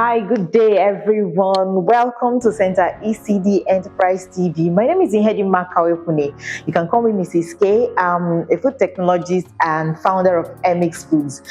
Hi, good day everyone. Welcome to Center-ECD Enterprise TV. My name is Ihedimma Kawekwune. You can call me Mrs. K. I'm a food technologist and founder of Emisk Foods.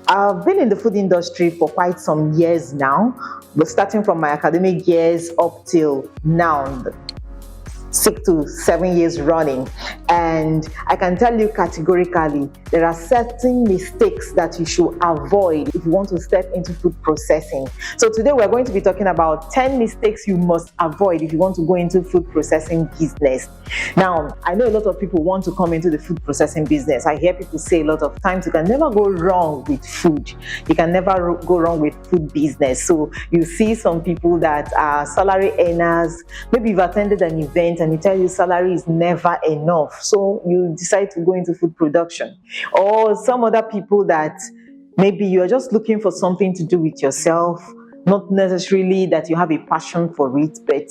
I've been in the food industry for quite some years now, but starting from my academic years up till now, 6 to 7 years running, and I can tell you categorically there are certain mistakes that you should avoid if you want to step into food processing. So today we're going to be talking about 10 mistakes you must avoid if you want to go into food processing business. Now, I know a lot of people want to come into the food processing business. I hear people say a lot of times you can never go wrong with food. You can never go wrong with food business. So you see some people that are salary earners. Maybe you've attended an event and they tell you salary is never enough, so you decide to go into food production. Or some other people that maybe you're just looking for something to do with yourself, not necessarily that you have a passion for it, but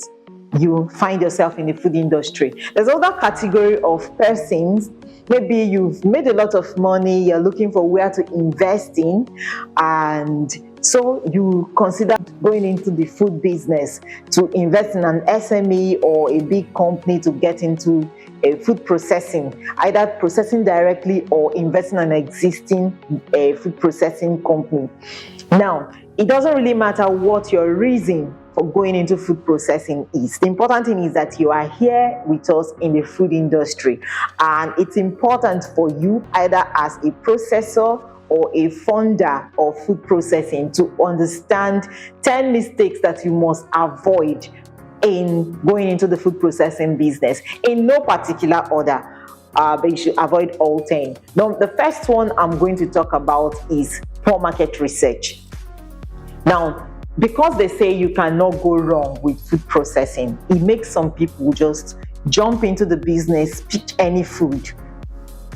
you find yourself in the food industry. There's another category of persons. Maybe you've made a lot of money, you're looking for where to invest in, and so you consider going into the food business to invest in an SME or a big company to get into a food processing, either processing directly or investing in an existing food processing company. Now, it doesn't really matter what your reason for going into food processing is. The important thing is that you are here with us in the food industry, and it's important for you, either as a processor or a founder of food processing, to understand 10 mistakes that you must avoid in going into the food processing business, in no particular order, but you should avoid all 10. Now, the first one I'm going to talk about is poor market research. Now, because they say you cannot go wrong with food processing, it makes some people just jump into the business, pick any food.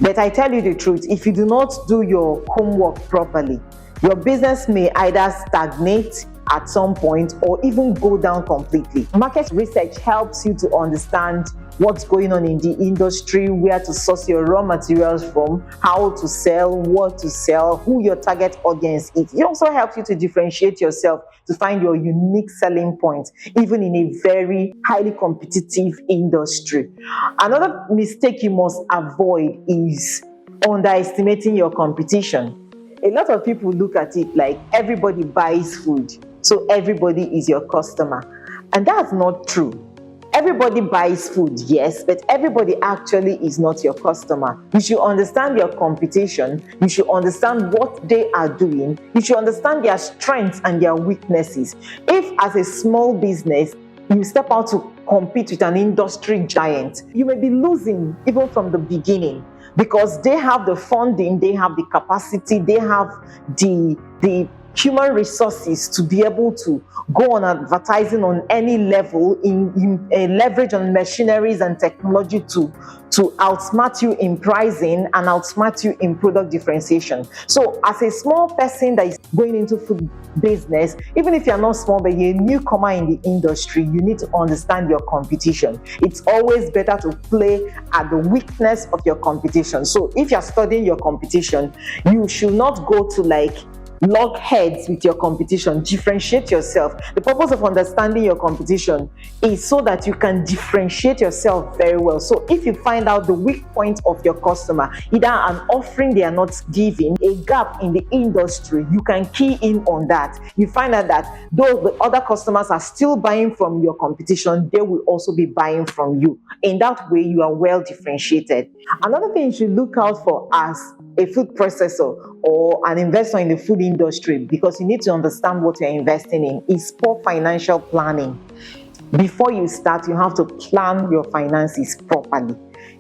But I tell you the truth, if you do not do your homework properly, your business may either stagnate at some point or even go down completely. Market research helps you to understand what's going on in the industry, where to source your raw materials from, how to sell, what to sell, who your target audience is. It also helps you to differentiate yourself, to find your unique selling point, even in a very highly competitive industry. Another mistake you must avoid is underestimating your competition. A lot of people look at it like everybody buys food, so everybody is your customer. And that's not true. Everybody buys food, yes, but everybody actually is not your customer. You should understand your competition. You should understand what they are doing. You should understand their strengths and their weaknesses. If, as a small business, you step out to compete with an industry giant, you may be losing even from the beginning, because they have the funding, they have the capacity, they have the human resources to be able to go on advertising on any level, in leverage on machineries and technology to outsmart you in pricing and outsmart you in product differentiation. So as a small person that is going into food business, even if you're not small but you're a newcomer in the industry, you need to understand your competition. It's always better to play at the weakness of your competition. So if you're studying your competition, you should not go to lock heads with your competition. Differentiate yourself. The purpose of understanding your competition is so that you can differentiate yourself very well. So if you find out the weak point of your customer, either an offering they are not giving, a gap in the industry, you can key in on that. You find out that though the other customers are still buying from your competition, they will also be buying from you. In that way, you are well differentiated. Another thing you should look out for as a food processor or an investor in the food industry, because you need to understand what you're investing in, is poor financial planning. Before you start, you have to plan your finances properly.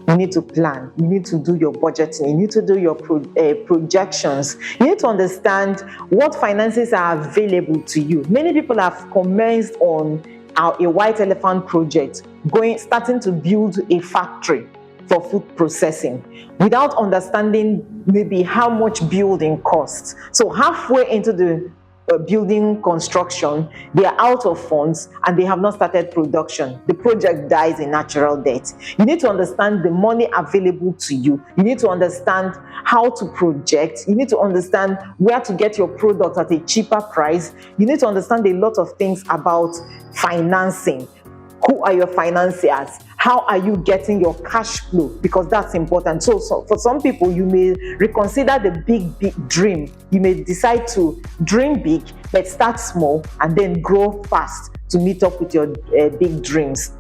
You need to plan, you need to do your budgeting, you need to do your projections. You need to understand what finances are available to you. Many people have commenced on a white elephant project, starting to build a factory for food processing without understanding maybe how much building costs. So halfway into the building construction, they are out of funds and they have not started production. The project dies a natural death. You need to understand the money available to you. You need to understand how to project. You need to understand where to get your product at a cheaper price. You need to understand a lot of things about financing. Who are your financiers? How are you getting your cash flow? Because that's important. So for some people, you may reconsider the big dream. You may decide to dream big, but start small and then grow fast to meet up with your big dreams.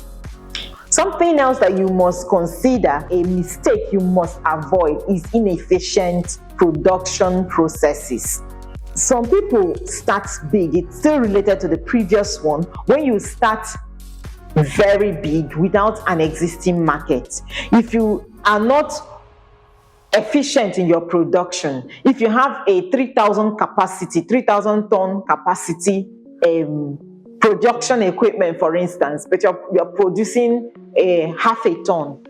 Something else that you must consider, a mistake you must avoid, is inefficient production processes. Some people start big. It's still related to the previous one. When you start very big without an existing market, if you are not efficient in your production, if you have a 3,000 ton capacity production equipment, for instance, but you're producing half a ton,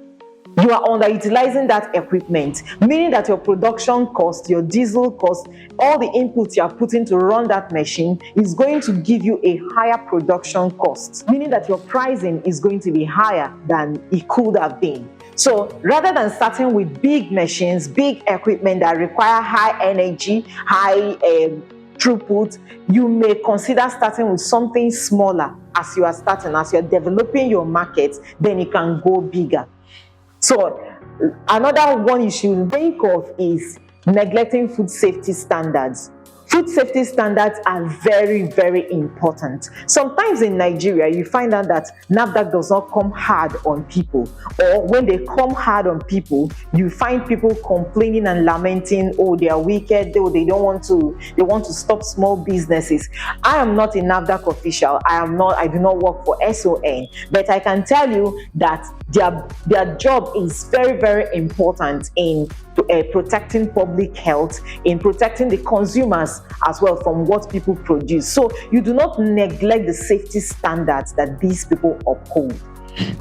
you are underutilizing that equipment, meaning that your production cost, your diesel cost, all the inputs you are putting to run that machine is going to give you a higher production cost, meaning that your pricing is going to be higher than it could have been. So rather than starting with big machines, big equipment that require high energy, high throughput, you may consider starting with something smaller as you are starting, as you're developing your market, then you can go bigger. So another one you should think of is neglecting food safety standards. Food safety standards are very, very important. Sometimes in Nigeria, you find out that NAFDAC does not come hard on people, or when they come hard on people, you find people complaining and lamenting, oh, they are wicked, they want to stop small businesses. I am not a NAFDAC official. I do not work for SON, but I can tell you that their job is very, very important in protecting public health, in protecting the consumers as well from what people produce. So you do not neglect the safety standards that these people uphold.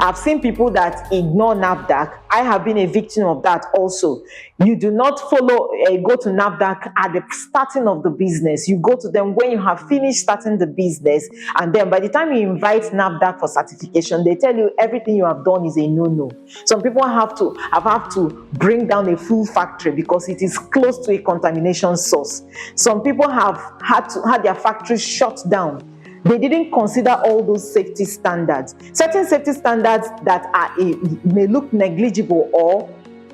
I've seen people that ignore NAFDAC. I have been a victim of that also. You do not go to NAFDAC at the starting of the business. You go to them when you have finished starting the business, and then by the time you invite NAFDAC for certification, they tell you everything you have done is a no-no. Some people have to bring down a full factory because it is close to a contamination source. Some people have had their factories shut down. They didn't consider all those safety standards. Certain safety standards that may look negligible or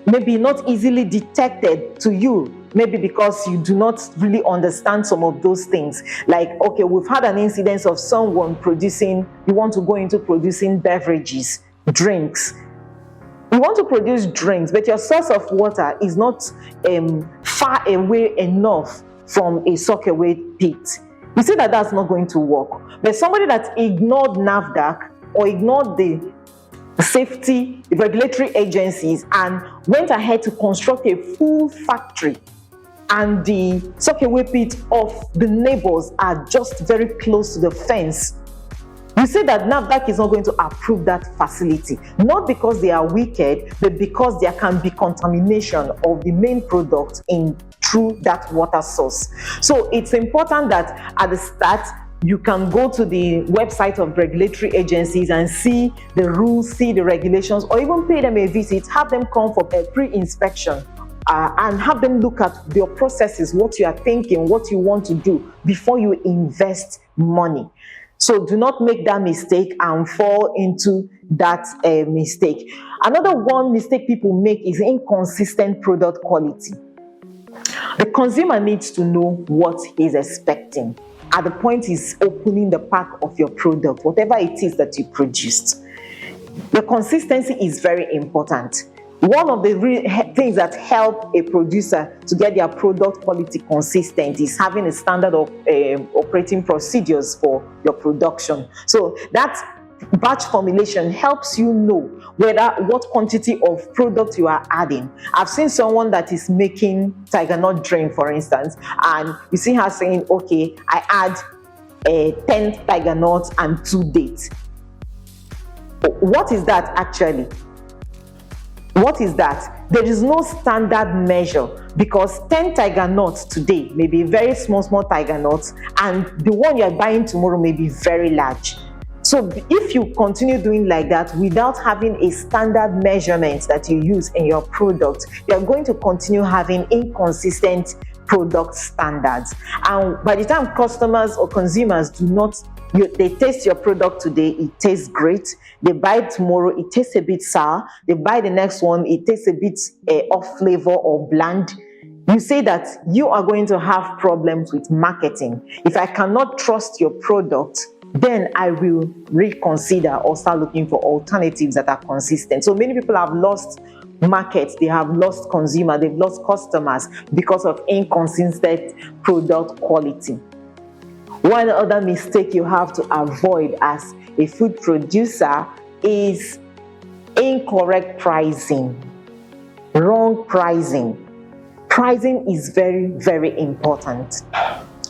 maybe not easily detected to you, maybe because you do not really understand some of those things. Like, okay, we've had an incident of someone you want to go into producing beverages, drinks. You want to produce drinks, but your source of water is not far away enough from a soakaway pit. You see that that's not going to work. But somebody that ignored NAFDAC or ignored the safety regulatory agencies and went ahead to construct a full factory, and the soakaway pit of the neighbors are just very close to the fence, you say that NAFDAC is not going to approve that facility, not because they are wicked, but because there can be contamination of the main product through that water source. So it's important that at the start, you can go to the website of regulatory agencies and see the rules, see the regulations, or even pay them a visit, have them come for a pre-inspection, and have them look at your processes, what you are thinking, what you want to do before you invest money. So do not make that mistake and fall into that mistake. Another one mistake people make is inconsistent product quality. The consumer needs to know what he's expecting at the point he's opening the pack of your product, whatever it is that you produced. The consistency is very important. One of the things that help a producer to get their product quality consistent is having a standard of operating procedures for your production. So that batch formulation helps you know what quantity of product you are adding. I've seen someone that is making tiger nut drink, for instance, and you see her saying, okay, I add 10 tiger nuts and 2 dates. What is that actually? What is that? There is no standard measure, because 10 tiger nuts today may be very small tiger nuts, and the one you are buying tomorrow may be very large. So if you continue doing like that without having a standard measurement that you use in your product, you are going to continue having inconsistent product standards. And by the time customers or consumers they taste your product today, it tastes great. They buy it tomorrow, it tastes a bit sour. They buy the next one, it tastes a bit off flavor or bland. You say that you are going to have problems with marketing. If I cannot trust your product, then I will reconsider or start looking for alternatives that are consistent. So many people have lost markets, they have lost consumers, they've lost customers because of inconsistent product quality. One other mistake you have to avoid as a food producer is incorrect pricing, wrong pricing. Pricing is very, very important.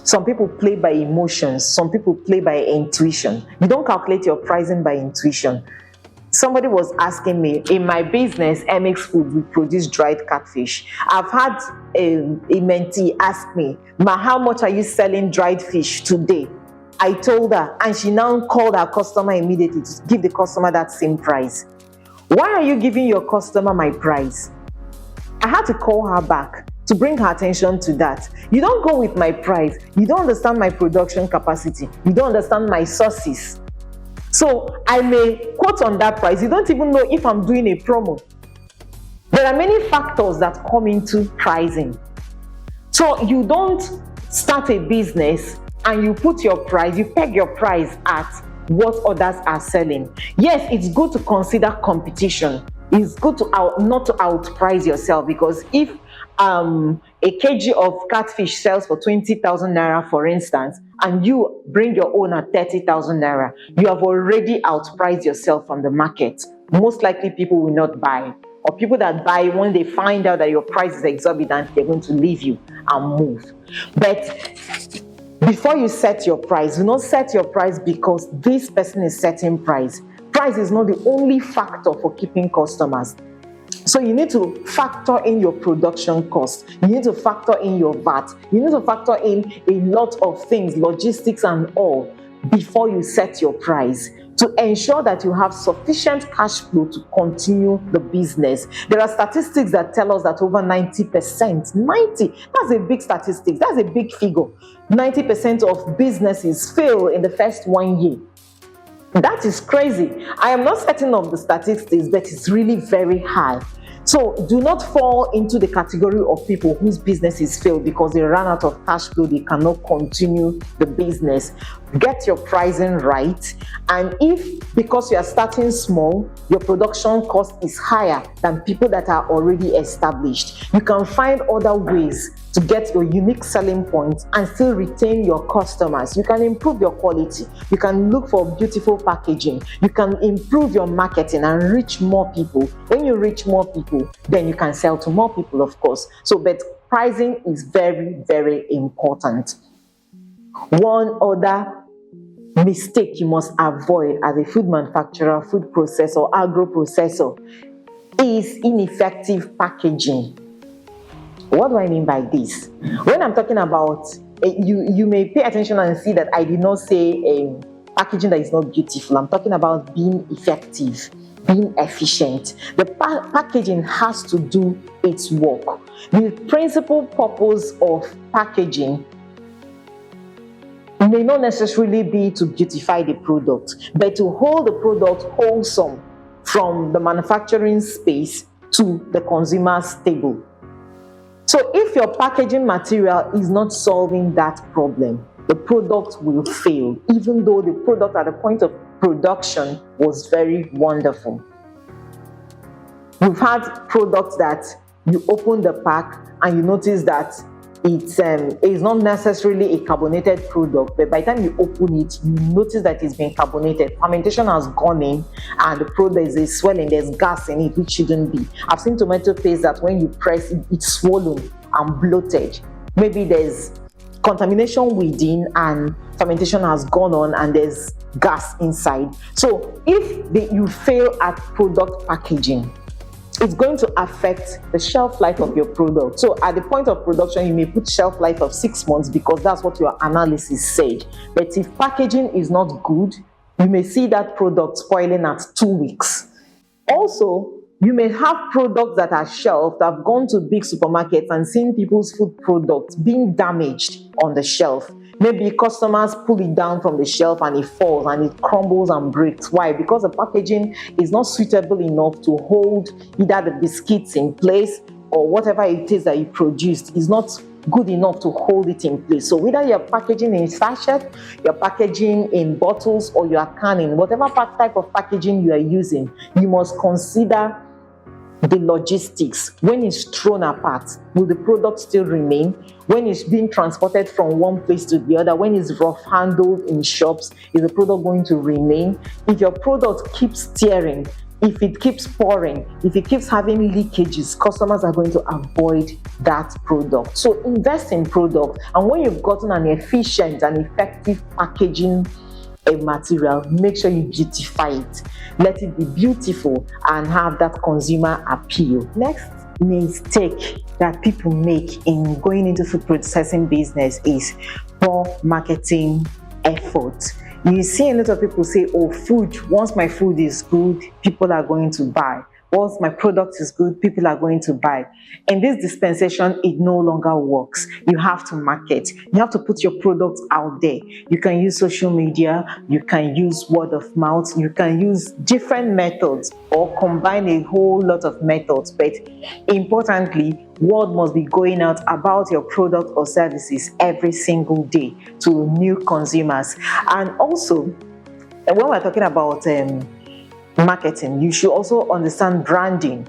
Some people play by emotions, some people play by intuition. You don't calculate your pricing by intuition. Somebody was asking me, in my business, Emisk Foods, we produce dried catfish. I've had a mentee ask me, Ma, how much are you selling dried fish today? I told her, and she now called her customer immediately to give the customer that same price. Why are you giving your customer my price? I had to call her back to bring her attention to that. You don't go with my price. You don't understand my production capacity. You don't understand my sources. So I may quote on that price. You don't even know if I'm doing a promo. There are many factors that come into pricing. So you don't start a business and you put your price, you peg your price at what others are selling. Yes, it's good to consider competition. It's good to not to outprice yourself, because if a kg of catfish sells for 20,000 naira, for instance, and you bring your own at 30,000 naira, you have already outpriced yourself from the market. Most likely people will not buy, or people that buy, when they find out that your price is exorbitant, they're going to leave you and move. But before you set your price, do not set your price because this person is setting price. Price is not the only factor for keeping customers. So you need to factor in your production cost. You need to factor in your VAT. You need to factor in a lot of things, logistics and all, before you set your price, to ensure that you have sufficient cash flow to continue the business. There are statistics that tell us that over 90%, that's a big statistic, that's a big figure. 90% of businesses fail in the first 1 year. That is crazy. I am not setting up the statistics, but it's really very high. So do not fall into the category of people whose businesses fail because they ran out of cash flow, they cannot continue the business. Get your pricing right. And if, because you are starting small, your production cost is higher than people that are already established, you can find other ways to get your unique selling points and still retain your customers. You can improve your quality. You can look for beautiful packaging. You can improve your marketing and reach more people. When you reach more people, then you can sell to more people, of course. So, but pricing is very, very important. One other mistake you must avoid as a food manufacturer, food processor, agro processor is ineffective packaging. What do I mean by this? When I'm talking about, you may pay attention and see that I did not say packaging that is not beautiful. I'm talking about being effective, being efficient. The packaging has to do its work. The principal purpose of packaging may not necessarily be to beautify the product, but to hold the product wholesome from the manufacturing space to the consumer's table. So if your packaging material is not solving that problem, the product will fail, even though the product at the point of production was very wonderful. You've had products that you open the pack and you notice that it is not necessarily a carbonated product, but by the time you open it, you notice that it's been carbonated. Fermentation has gone in and the product is swelling, there's gas in it, which shouldn't be. I've seen tomato paste that when you press it, it's swollen and bloated. Maybe there's contamination within and fermentation has gone on and there's gas inside. So if you fail at product packaging, it's going to affect the shelf life of your product. So at the point of production, you may put shelf life of 6 months because that's what your analysis said. But if packaging is not good, you may see that product spoiling at 2 weeks. Also, you may have products that are shelved, that have gone to big supermarkets and seen people's food products being damaged on the shelf. Maybe customers pull it down from the shelf and it falls and it crumbles and breaks. Why? Because the packaging is not suitable enough to hold either the biscuits in place or whatever it is that you produced is not good enough to hold it in place. So whether you're packaging in sachet, you're packaging in bottles, or you are canning, whatever type of packaging you are using, you must consider the logistics. When it's thrown apart, will the product still remain? When it's being transported from one place to the other, when it's rough handled in shops, is the product going to remain? If your product keeps tearing, if it keeps pouring, if it keeps having leakages, customers are going to avoid that product. So invest in product, and when you've gotten an efficient and effective packaging material, make sure you beautify it. Let it be beautiful and have that consumer appeal. Next mistake that people make in going into food processing business is poor marketing effort. You see a lot of people say, oh, once my food is good, people are going to buy. Once my product is good, people are going to buy. In this dispensation, it no longer works. You have to market. You have to put your product out there. You can use social media. You can use word of mouth. You can use different methods or combine a whole lot of methods. But importantly, word must be going out about your product or services every single day to new consumers. And also, when we're talking about marketing, you should also understand branding.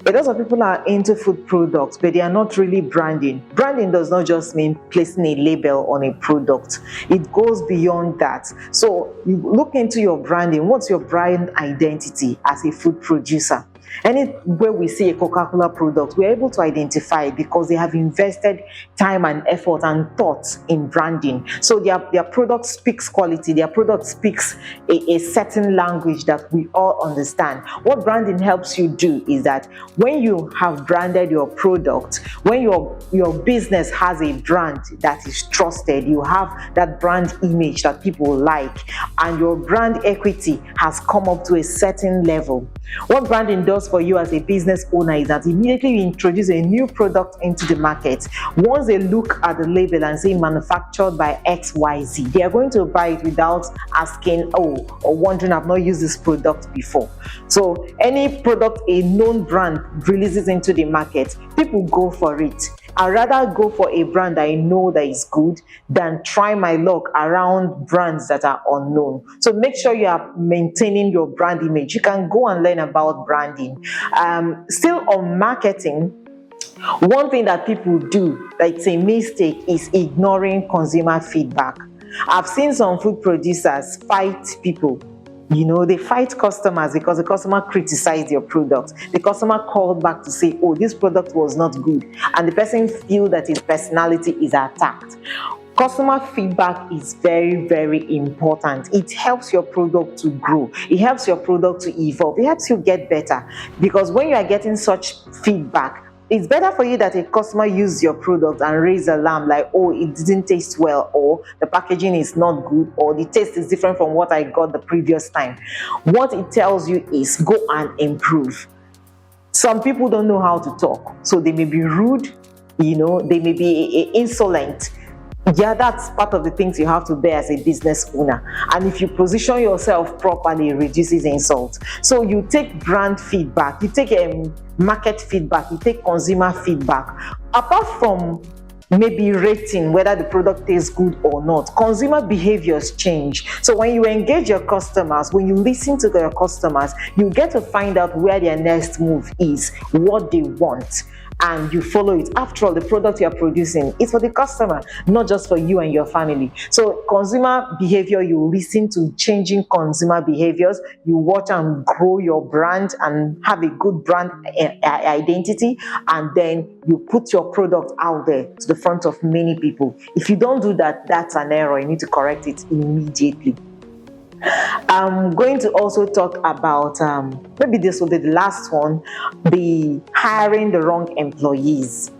A lot of people are into food products, but they are not really branding. Branding does not just mean placing a label on a product. It goes beyond that. So you look into your branding. What's your brand identity as a food producer? Anywhere we see a Coca-Cola product, we're able to identify it because they have invested time and effort and thought in branding. So their product speaks quality, their product speaks a certain language that we all understand. What branding helps you do is that when you have branded your product, when your business has a brand that is trusted, you have that brand image that people like, and your brand equity has come up to a certain level. What branding does for you as a business owner is that immediately you introduce a new product into the market. Once they look at the label and say manufactured by XYZ, they are going to buy it without asking, or wondering, I've not used this product before. So any product a known brand releases into the market, people go for it. I'd rather go for a brand I know that is good than try my luck around brands that are unknown. So make sure you are maintaining your brand image. You can go and learn about branding. Still on marketing, one thing that people do that's a mistake is ignoring consumer feedback. I've seen some food producers fight people. They fight customers because the customer criticized your product. The customer called back to say, oh, this product was not good. And the person feels that his personality is attacked. Customer feedback is very, very important. It helps your product to grow. It helps your product to evolve. It helps you get better. Because when you are getting such feedback, it's better for you that a customer use your product and raise alarm like, oh, it didn't taste well, or the packaging is not good, or the taste is different from what I got the previous time. What it tells you is go and improve. Some people don't know how to talk, so they may be rude, they may be insolent. Yeah, that's part of the things you have to bear as a business owner. And if you position yourself properly, it reduces insult. So you take brand feedback, you take market feedback, you take consumer feedback. Apart from maybe rating whether the product tastes good or not, consumer behaviors change. So when you engage your customers, when you listen to your customers, you get to find out where their next move is, what they want, and you follow it. After all, the product you are producing is for the customer, not just for you and your family. So consumer behavior, you listen to changing consumer behaviors, you watch and grow your brand and have a good brand identity, and then you put your product out there to the front of many people. If you don't do that, that's an error. You need to correct it immediately. I'm going to also talk about, maybe this will be the last one, the hiring the wrong employees.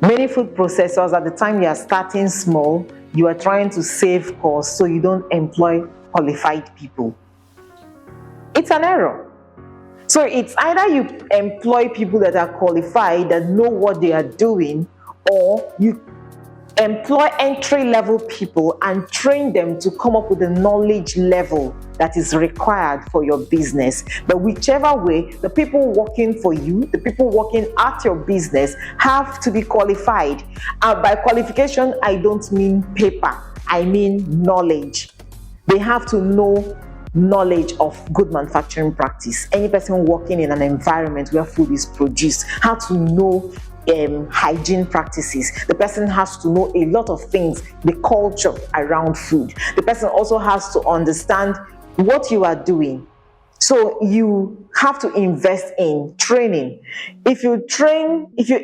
Many food processors, at the time you are starting small, you are trying to save costs, so you don't employ qualified people. It's an error. So it's either you employ people that are qualified, that know what they are doing, or you employ entry-level people and train them to come up with the knowledge level that is required for your business. But whichever way, the people working for you, the people working at your business, have to be qualified. By qualification, I don't mean paper, I mean knowledge. They have to know knowledge of good manufacturing practice. Any person working in an environment where food is produced has to know hygiene practices. The person has to know a lot of things, the culture around food. The person also has to understand what you are doing. So you have to invest in training. If you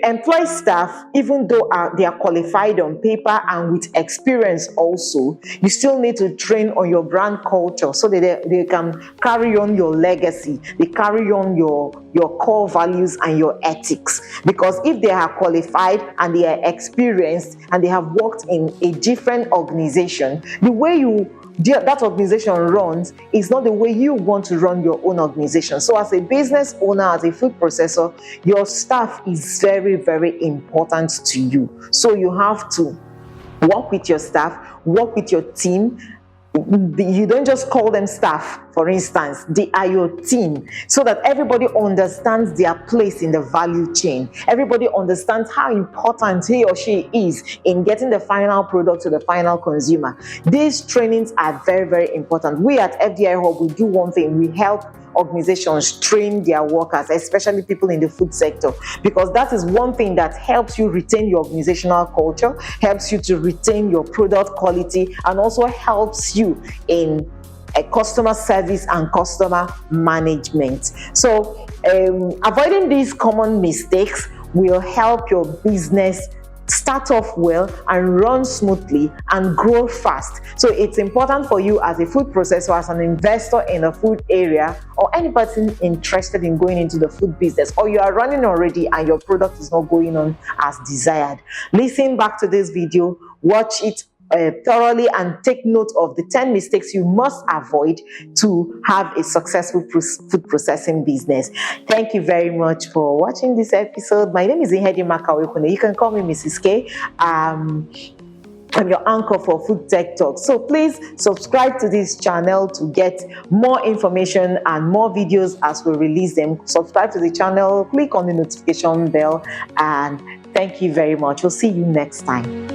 employ staff, even though they are qualified on paper and with experience also, you still need to train on your brand culture so that they can carry on your legacy, they carry on your core values and your ethics. Because if they are qualified and they are experienced and they have worked in a different organization, the way that organization runs is not the way you want to run your own organization. So as a business owner, as a food processor, your staff is very, very important to you. So you have to work with your staff, work with your team. You don't just call them staff, for instance, they are your team, so that everybody understands their place in the value chain. Everybody understands how important he or she is in getting the final product to the final consumer. These trainings are very, very important. We at FDI Hub, we do one thing: we help organizations train their workers, especially people in the food sector, because that is one thing that helps you retain your organizational culture, helps you to retain your product quality, and also helps you in customer service and customer management. So avoiding these common mistakes will help your business start off well and run smoothly and grow fast. So it's important for you as a food processor, as an investor in the food area, or any person interested in going into the food business, or you are running already and your product is not going on as desired. Listen back to this video, watch it thoroughly, and take note of the 10 mistakes you must avoid to have a successful food processing business. Thank you very much for watching this episode. My name is Ihedimma Kawekwune. You can call me Mrs. K. I'm your anchor for Food Tech Talk. So please subscribe to this channel to get more information and more videos as we release them. Subscribe to the channel, click on the notification bell, and thank you very much. We'll see you next time.